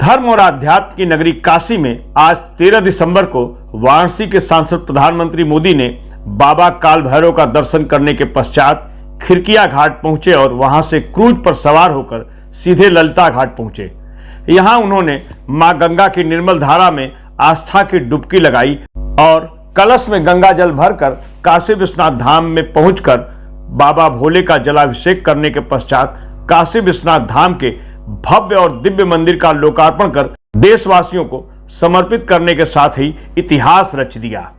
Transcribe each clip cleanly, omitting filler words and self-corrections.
धर्म और आध्यात्म की नगरी काशी में आज 13 दिसंबर को वाराणसी के सांसद प्रधानमंत्री मोदी ने बाबा काल भैरव का दर्शन करने के पश्चात खिरकिया घाट पहुंचे और वहां से क्रूज पर सवार होकर सीधे ललिता घाट पहुंचे। यहां उन्होंने मां गंगा की निर्मल धारा में आस्था की डुबकी लगाई और कलश में गंगा जल भरकर काशी विश्वनाथ धाम में पहुंचकर बाबा भोले का जलाभिषेक करने के पश्चात काशी विश्वनाथ धाम के भव्य और दिव्य मंदिर का लोकार्पण कर देशवासियों को समर्पित करने के साथ ही इतिहास रच दिया।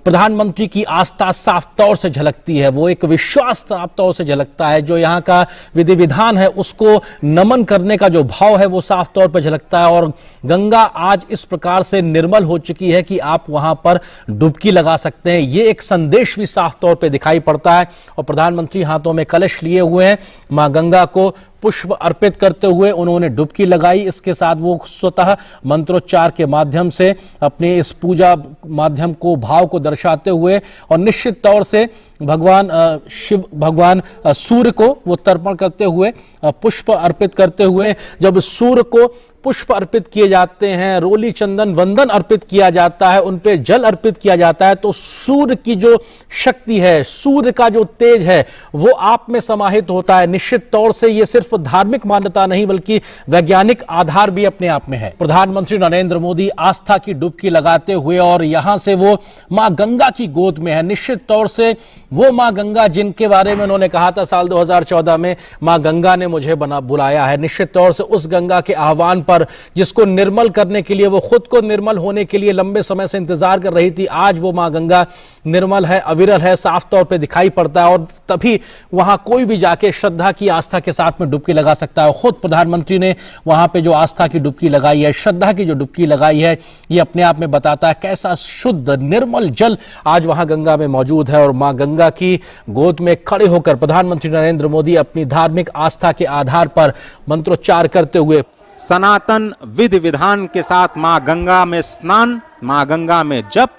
प्रधानमंत्री की आस्था साफ तौर से झलकती है, वो एक विश्वास साफ तौर से झलकता है। जो यहाँ का विधि विधान है उसको नमन करने का जो भाव है वो साफ तौर पर झलकता है। और गंगा आज इस प्रकार से निर्मल हो चुकी है कि आप वहां पर डुबकी लगा सकते हैं। ये एक संदेश भी साफ तौर पर दिखाई पड़ता है। और प्रधानमंत्री हाथों में कलश लिए हुए हैं, मां गंगा को पुष्प अर्पित करते हुए उन्होंने डुबकी लगाई। इसके साथ वो स्वतः मंत्रोच्चार के माध्यम से अपने इस पूजा माध्यम को भाव को दर्शाते हुए और निश्चित तौर से भगवान शिव भगवान सूर्य को वो तर्पण करते हुए पुष्प अर्पित करते हुए, जब सूर्य को पुष्प अर्पित किए जाते हैं, रोली चंदन वंदन अर्पित किया जाता है, उन पे जल अर्पित किया जाता है, तो सूर्य की जो शक्ति है, सूर्य का जो तेज है वो आप में समाहित होता है। निश्चित तौर से ये सिर्फ धार्मिक मान्यता नहीं बल्कि वैज्ञानिक आधार भी अपने आप में है। प्रधानमंत्री नरेंद्र मोदी आस्था की डुबकी लगाते हुए और यहां से वो मां गंगा की गोद में है। निश्चित तौर से वो मां गंगा जिनके बारे में उन्होंने कहा था साल 2014 में, मां गंगा ने मुझे बुलाया है। निश्चित तौर से उस गंगा के आह्वान पर, जिसको निर्मल करने के लिए, वो खुद को निर्मल होने के लिए लंबे समय से इंतजार कर रही थी, आज वो मां गंगा निर्मल है, अविरल है, साफ तौर पे दिखाई पड़ता है। और तभी वहां कोई भी जाके श्रद्धा की आस्था के साथ में डुबकी लगा सकता है। खुद प्रधानमंत्री ने वहां पे जो आस्था की डुबकी लगाई है, श्रद्धा की जो डुबकी लगाई है, ये अपने आप में बताता है कैसा शुद्ध निर्मल जल आज वहां गंगा में मौजूद है। और मां गंगा की गोद में खड़े होकर प्रधानमंत्री नरेंद्र मोदी अपनी धार्मिक आस्था के आधार पर मंत्रोच्चार करते हुए सनातन विधि विधान के साथ मां गंगा में स्नान, मां गंगा में जप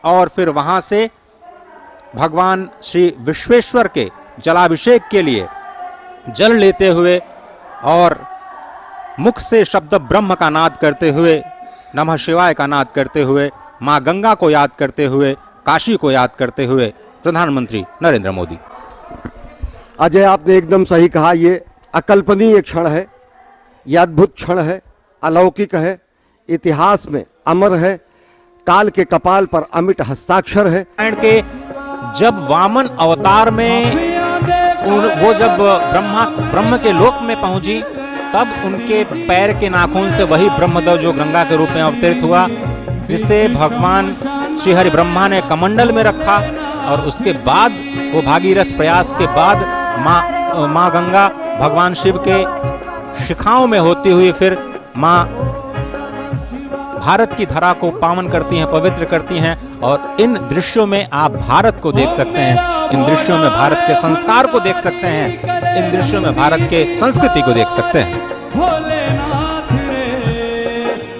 और फिर वहां से भगवान श्री विश्वेश्वर के जलाभिषेक के लिए जल लेते हुए और मुख से शब्द ब्रह्म का नाद करते हुए, नमः शिवाय का नाद करते हुए, मां गंगा को याद करते हुए, काशी को याद करते हुए प्रधानमंत्री नरेंद्र मोदी। अजय, आपने एकदम सही कहा, ये अकल्पनीय क्षण है, यह अद्भुत क्षण है, अलौकिक है, इतिहास में अमर है, काल के कपाल पर अमिट हस्ताक्षर है। के जब वामन अवतार में वो जब ब्रह्म के लोक में पहुंची, तब उनके पैर के नाखून से वही ब्रह्मदेव जो गंगा के रूप में अवतरित हुआ, जिसे भगवान श्री हरि ब्रह्मा ने कमंडल में रखा। और उसके बाद वो भागीरथ प्रयास के बाद माँ गंगा भगवान शिव के शिखाओं में होती हुई फिर माँ भारत की धरा को पावन करती हैं, पवित्र करती हैं। और इन दृश्यों में आप भारत को देख सकते हैं, इन दृश्यों में भारत के संस्कार को देख सकते हैं, इन दृश्यों में भारत के संस्कृति को देख सकते हैं। भोलेनाथ रे,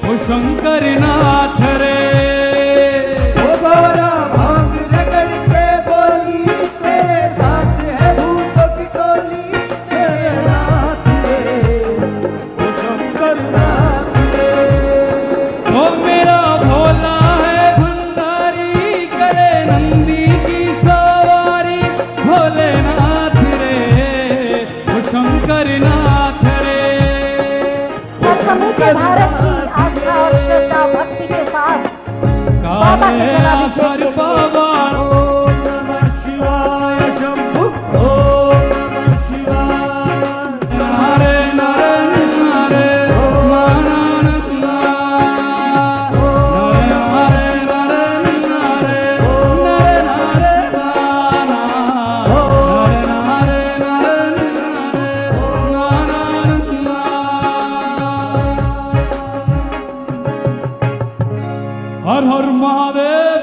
ओ शंकर नाथ रे, ओ गौरा भांग रगड़ के बोली, तेरे साथ है भूतों की टोली, तेरे नाथ रे, ओ शंकर नाथ रे। ओ मेरा भोला है भंडारी, करे नंदी की सवारी, भोलेनाथ रे, ओ शंकर नाथ रे। समूचे भारत की आस्था और श्रद्धा भक्ति के साथ बाबा के जलाभिषेक के लिए ओम नमः शिवाय शंभु, ओम नमः शिवाय, नारे नारे नारे, नारायण नारायण, नारे नारे नारे, नारे नारे नाना, नारे नारे नारे, नारायण नारायण। हर हर महादेव,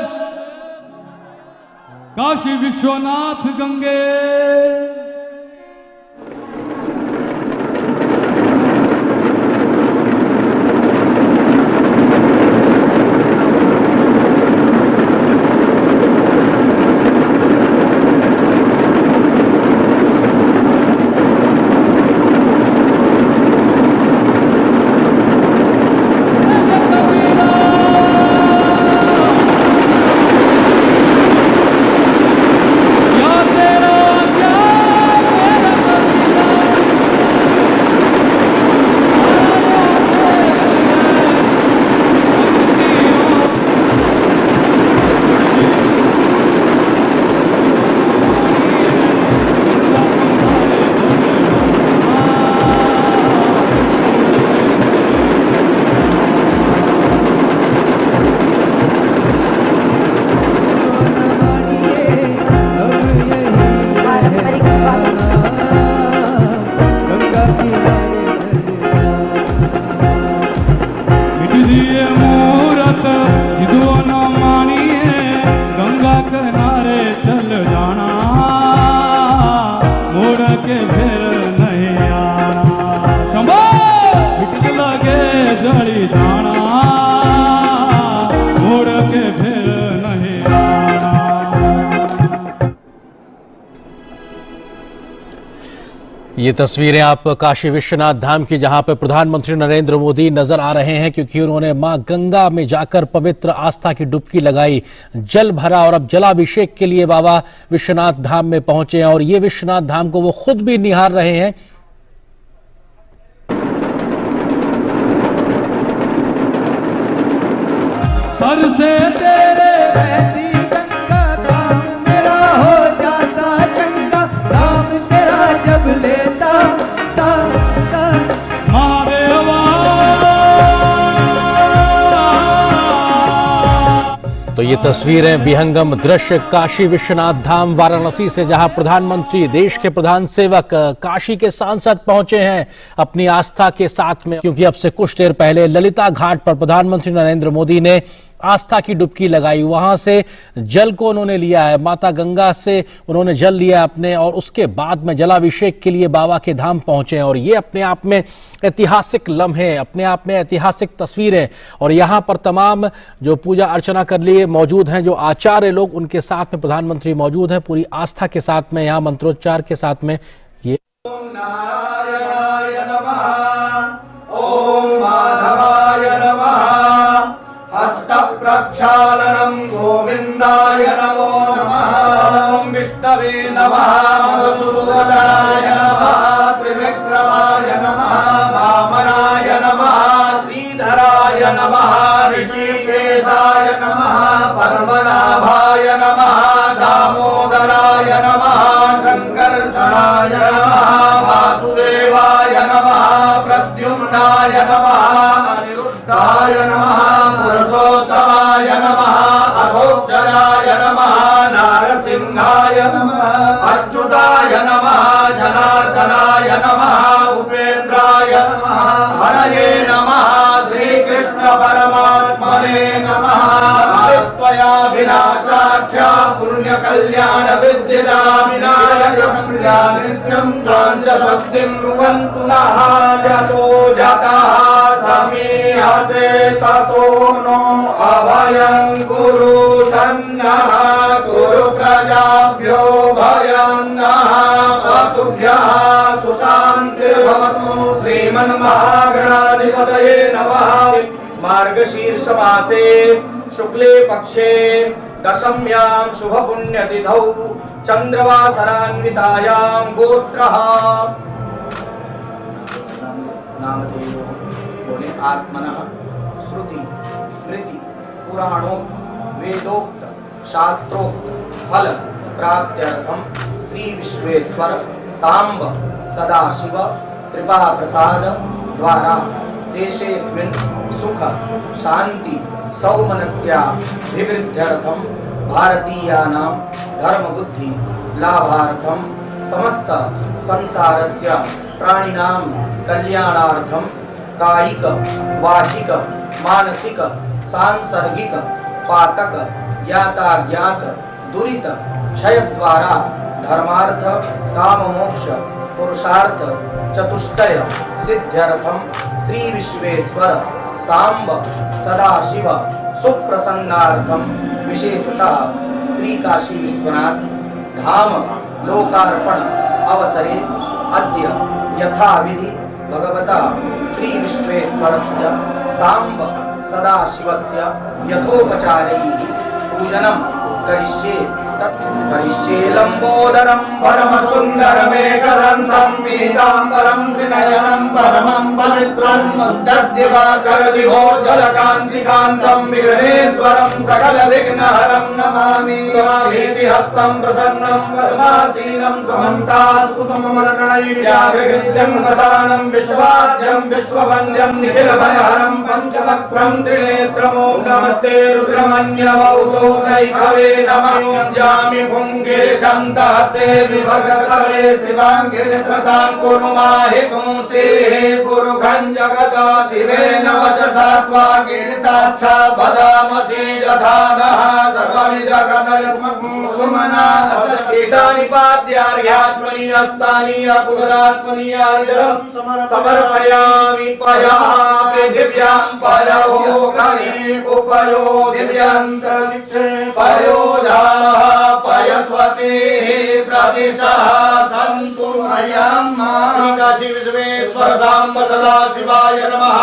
काशी विश्वनाथ गंगे। के फिर नहीं आना। शंभो बिकट लगे जड़ी जाना, मुड़ के फिर नहीं आना। ये तस्वीरें आप काशी विश्वनाथ धाम की, जहां पर प्रधानमंत्री नरेंद्र मोदी नजर आ रहे हैं, क्योंकि उन्होंने मां गंगा में जाकर पवित्र आस्था की डुबकी लगाई, जल भरा और अब जलाभिषेक के लिए बाबा विश्वनाथ धाम में पहुंचे हैं और ये विश्वनाथ धाम को वो खुद भी निहार रहे हैं। सर से तेरे बहती गंगा, काम मेरा हो जाता चंगा, काम तेरा जब लेता ता ता महादेवा। तो ये तस्वीरें विहंगम दृश्य काशी विश्वनाथ धाम वाराणसी से, जहां प्रधानमंत्री, देश के प्रधान सेवक, काशी के सांसद पहुंचे हैं अपनी आस्था के साथ में, क्योंकि अब से कुछ देर पहले ललिता घाट पर प्रधानमंत्री नरेंद्र मोदी ने आस्था की डुबकी लगाई। वहां से जल को उन्होंने लिया है, माता गंगा से उन्होंने जल लिया अपने, और उसके बाद में जलाभिषेक के लिए बाबा के धाम पहुंचे हैं। और ये अपने आप में ऐतिहासिक लम्हे, अपने आप में ऐतिहासिक तस्वीरें। और यहाँ पर तमाम जो पूजा अर्चना कर लिए मौजूद हैं, जो आचार्य लोग, उनके साथ में प्रधानमंत्री मौजूद हैं, पूरी आस्था के साथ में, यहाँ मंत्रोच्चार के साथ में। ये ओम नारायणाय नमः, ओम माधवाय नमः, हस्त प्रक्षालनम गोविंदाय नमो नमः, ओम विष्णवे नमः, मधुसूदनाय नमः, त्रिविक्रमाय नमः, वामनाय नमः, श्रीधराय नमः, ऋषिकेशाय नमः, पद्मनाभाय नमः, दामोदराय नमः, शंकरचराय नमः, वासुदेवाय नमः, प्रद्युम्नाय नमः, अनिरुद्धाय नमः, पुरुषोत्तमाय नमः, अघोक्षराय नमः, नारसिंहाय नमः, अच्युताय नमः, जनार्दनाय नमः, उपेन्द्राय नमः, हरये नमः, श्रीकृष्ण परमात्मने नमः। त्वया विनाशाख्या पुण्य कल्याण विद्यदा विनायक प्रिया नित्यं कांच स्वस्तिं ब्रुवन्तु नः। यतो जातः समीहसे ततो नो अभयं कुरु सन्नः, कुरु प्रजाभ्यो भयं नः, वसुभ्यः सुशान्तिर्भवतु। श्रीमन्महागणाधिपतये नमः। मार्गशीर्ष मासे शुक्ले पक्षे दशम्यां शुभ पुण्यतिथौ चंद्रवासरान्वितायां गोत्रः नामधेयो बोले आत्मनः श्रुति स्मृति पुराणोक्त वेदोक्त शास्त्रोक्त फल प्राप्त्यर्थम श्री विश्वेश्वर सांब सदाशिव कृपा प्रसाद द्वारा देशेस्मिन् सुख शांति सौमनस्याभिवृद्ध्यर्थं भारतीयानां धर्मबुद्धि लाभार्थं समस्त संसारस्य प्राणिनां कल्याणार्थं कायिक वाचिक मानसिक सांसर्गिक पातक ज्ञाताज्ञात दुरित क्षय द्वारा धर्मार्थ काम मोक्ष पुरुषार्थ चतुष्टय सिद्ध्यर्थम श्री विश्वेश्वर सांब सदाशिव सुप्रसन्नार्थम विशेषतः श्री काशी विश्वनाथ धाम लोकार्पण अवसरे अद्य यथाविधि भगवता श्री विश्वेश्वरस्य सांब सदाशिवस्य यथोपचारैः पूजनं करिष्ये। करिष्ये लंबोदरं परम सुंदरमेकदन्तं पीताम्बरं त्रिनयनं परमं पवित्रं मुद्गद्दिवाकर विभोजलकान्तिकान्तं विघ्नेश्वरं सकल विघ्नहरं नमामि। त्वामेति हस्तं प्रसन्नं पद्मासीनं समन्तास्फुटममरकणैर्व्याघ्रकृत्यं वसानं विश्वाद्यं विश्ववन्द्यं निखिलभयहरं पञ्चवक्त्रं त्रिनेत्रमों नमस्ते रुद्रमन्यवौतोदैकवे नमः। जामि पुंगिरिशन्तहस्ते विभगतवे शिवाङ्गिरिप्रता कुर्माहि पुंसे पुरुखं जगत शिवेन वचसा त्वा गिरिसाक्षात् वदामसि यथा नः सर्वविदगतयत्मग् सुमना एतानि पाद्यार्घ्यात्मनि हस्तानि अपुरात्मनि अर्घ्यं समर्पयामि पयः पृथिव्यां पयो गणि उपयो दिव्यन्तरिक्षे पयोधाः पयस्वतीः प्रदिशः सन्तु मयम् श्री विश्वेश्वर साम्ब सदा शिवाय नमः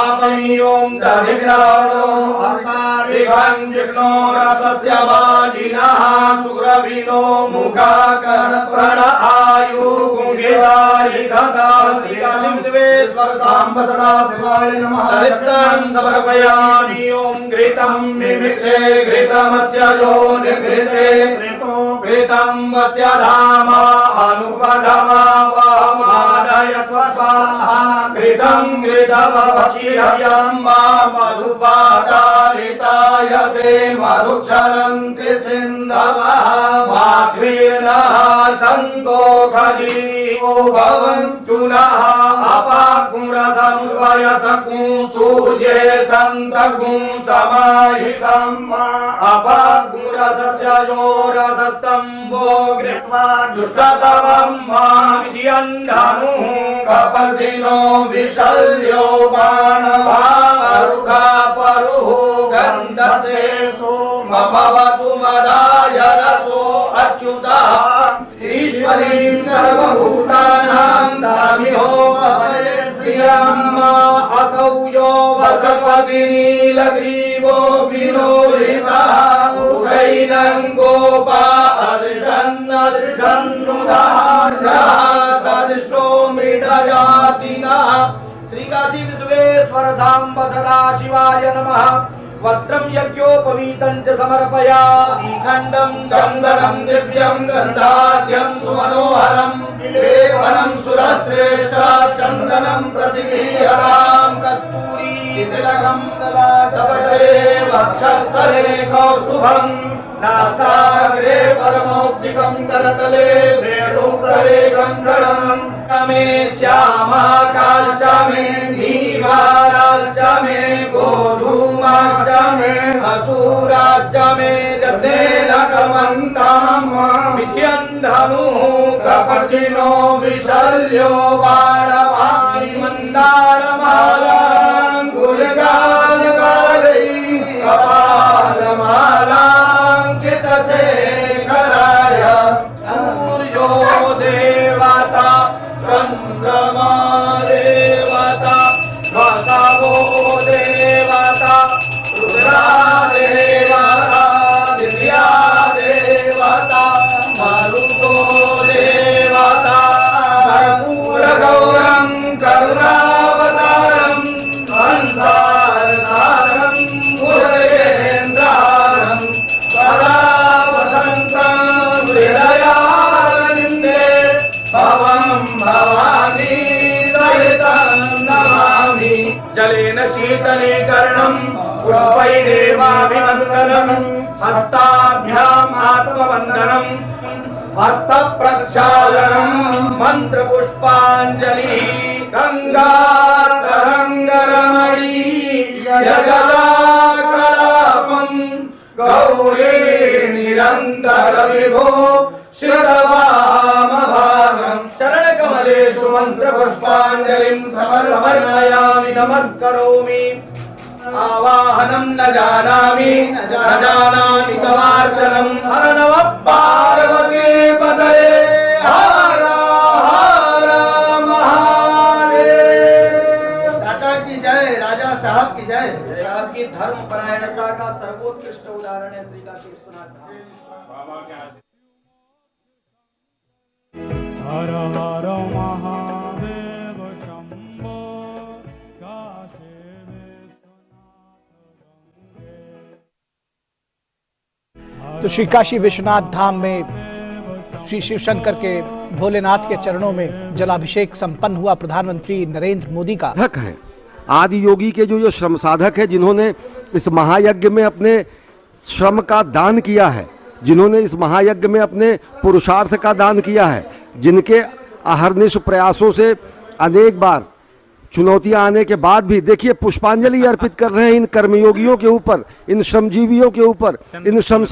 ओम दधिग्राणो अर्कारिघं जिग्नो रसस्य वाजिनः सुरभिनो मुखाकर्ण प्रण आयु गुंगिदारि धता श्री विश्वेश्वर साम्ब सदा शिवाय नमः दरिद्रं समर्पयामि ओम घृतं मिमिक्षे घृतमस्य यो निघृते घृतं वस्य धाम अनुपधमा वहमादय स्वस्वाहा घृतं घृतवक्षिहव्यं मधुपादारिताय ते मधुक्षरन्ति सिन्धवः माघ्वीर्नः सन्तोषजीवो भवन्तु नः अपाकुरसमुर्वयसकुं सूर्ये सन्तकुं समाहितम् अपाकुरसस्य जोरसस्तम्भो गृह्वा जुष्टतमं मामित्यन्धनुः कपर्दिनो विशल्यो बाणवारुखा परुः गन्धते सोमभवतु मदाय रसो अच्युतः ईश्वरीं सर्वभूतानां दामिहो भवे श्रियम् असौ यो वसपति नीलग्रीवो विलोहितः उदैनं गोपा अदृशन्नुदार्जः सदृष्टो मृडजातिनः श्री काशी विश्वेश्वर साम्ब सदा शिवाय नमः वस्त्रं यज्ञोपवीतं च समर्पयामि खण्डं चन्दनं दिव्यं गन्धाढ्यं सुमनोहरं लेपनं सुरश्रेष्ठ चन्दनं प्रतिगृह्यतां कस्तूरी तिलकं ललाटपटले वक्षस्थले कौस्तुभं नासाग्रे परमौक्तिकं करतले वेणुकरे गन्धर्वं मे श्यामाकाश मे नीवाराश्च मे गोधूमाश्च मे असूराश्च मे रत्नेन कमन्तां मिथ्यन्धनुः कपर्दिनो विशल्यो बाणवाणि मन्दारमालां गुलगानकालै कपालमालां चितशेखराय सूर्यो देवता चन्द्रमा देवता भगवो देवता रुद्रा देवता दिव्या देवता मरुतो देवता कर्पूरगौरं करुणावतारं हंसावतारं मुरलीन्द्रारं सदा वसन्तं हृदयारविन्दे भवं भवानी सहितं नमामि जलेन शीतलीकरणं पुष्पैरेवाभिवन्दनं हस्ताभ्याम् आत्मवन्दनं हस्तप्रक्षालनं मन्त्रपुष्पाञ्जलिः गङ्गातरङ्गरमणी जलाकलापं गौरी निरन्तर विभो श्रुतवामभागं चरणकमलेषु मन्त्रपुष्पाञ्जलिं समर्पयामि नमस्करोमि आवाहनं न जानामि न जानामि तवार्चनं हर नमः पार्वती पतये हर हर महादेव। दाता की जय, राजा साहब की जय। आपकी धर्म परायणता का सर्वोत्कृष्ट उदाहरण है श्री काशी विश्वनाथ धाम। हर हर महादेव शंभो काशी विश्वनाथ। तो श्री काशी विश्वनाथ धाम में श्री शिव शंकर के भोलेनाथ के चरणों में जलाभिषेक संपन्न हुआ। प्रधानमंत्री नरेंद्र मोदी का साधक हैं, आदि योगी के जो श्रम साधक है, जिन्होंने इस महायज्ञ में अपने श्रम का दान किया है, जिन्होंने इस महायज्ञ में अपने पुरुषार्थ का दान किया है, जिनके अहर्निश प्रयासों से अनेक बार चुनौतियां आने के बाद भी देखिए पुष्पांजलि अर्पित कर रहे हैं इन कर्मयोगियों के ऊपर, इन श्रमजीवियों के ऊपर, इन श्रम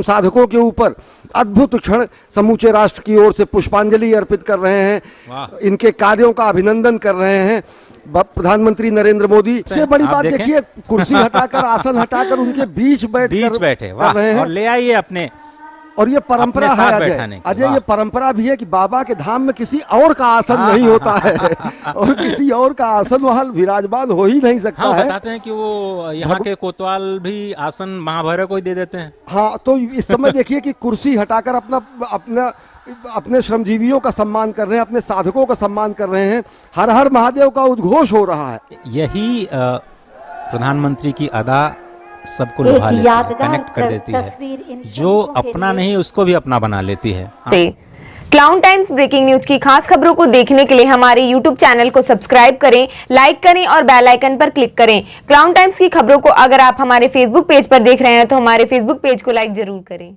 साधकों के ऊपर। अद्भुत क्षण, समूचे राष्ट्र की ओर से पुष्पांजलि अर्पित कर रहे हैं, इनके कार्यों का अभिनंदन कर रहे हैं प्रधानमंत्री नरेंद्र मोदी। से बड़ी बात देखिए, कुर्सी हटाकर, आसन हटाकर उनके बीच बैठे और ले आइए अपने। और ये परंपरा है अजय, ये परंपरा भी है कि बाबा के धाम में किसी और का आसन नहीं होता है और किसी और का आसन वहां विराजमान हो ही नहीं सकता है। बताते हैं कि वो यहाँ के कोतवाल भी आसन महाभैरव को ही दे देते हैं। हाँ, तो इस समय देखिए कि कुर्सी हटाकर अपने श्रमजीवियों का सम्मान कर रहे हैं, अपने साधकों का सम्मान कर रहे हैं। हर हर महादेव का उद्घोष हो रहा है। यही प्रधानमंत्री की अदा सबको लुभा लेती है, कनेक्ट कर देती है। जो अपना नहीं उसको भी अपना बना लेती है। क्लाउन टाइम्स ब्रेकिंग न्यूज की खास खबरों को देखने के लिए हमारे यूट्यूब चैनल को सब्सक्राइब करें, लाइक करें और बेल आइकन पर क्लिक करें। क्लाउन टाइम्स की खबरों को अगर आप हमारे फेसबुक पेज पर देख रहे हैं तो हमारे फेसबुक पेज को लाइक जरूर करें।